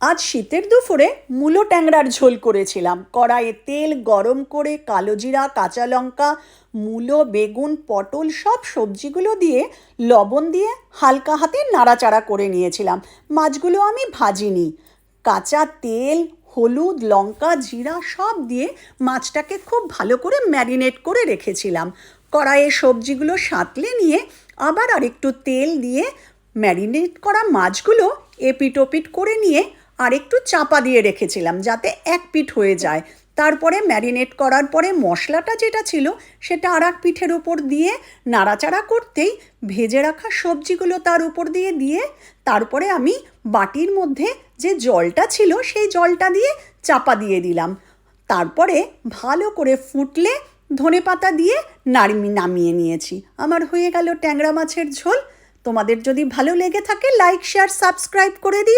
আজ শীতের দুপুরে মূলো ট্যাংরার ঝোল করেছিলাম। কড়াইয়ে তেল গরম করে কালো জিরা, কাঁচা লঙ্কা, মূলো, বেগুন, পটল সব সবজিগুলো দিয়ে লবণ দিয়ে হালকা হাতে নাড়াচাড়া করে নিয়েছিলাম। মাছগুলো আমি ভাজিনি। কাঁচা তেল, হলুদ, লঙ্কা, জিরা সব দিয়ে মাছটাকে খুব ভালো করে ম্যারিনেট করে রেখেছিলাম। কড়াইয়ে সবজিগুলো সাঁতলে নিয়ে আবার আরেকটু তেল দিয়ে ম্যারিনেট করা মাছগুলো এপিট ওপিট করে নিয়ে আরেকটু চাপা দিয়ে রেখেছিলাম যাতে এক পিঠ হয়ে যায়। তারপরে ম্যারিনেট করার পরে মশলাটা যেটা ছিল সেটা আর এক পিঠের ওপর দিয়ে নাড়াচাড়া করতেই ভেজে রাখা সবজিগুলো তার উপর দিয়ে দিয়ে তারপরে আমি বাটির মধ্যে যে জলটা ছিল সেই জলটা দিয়ে চাপা দিয়ে দিলাম। তারপরে ভালো করে ফুটলে ধনেপাতা দিয়ে নামিয়ে নিয়েছি। আমার হয়ে গেল ট্যাংরা মাছের ঝোল। তোমাদের যদি ভালো লেগে থাকে লাইক, শেয়ার, সাবস্ক্রাইব করে দিও।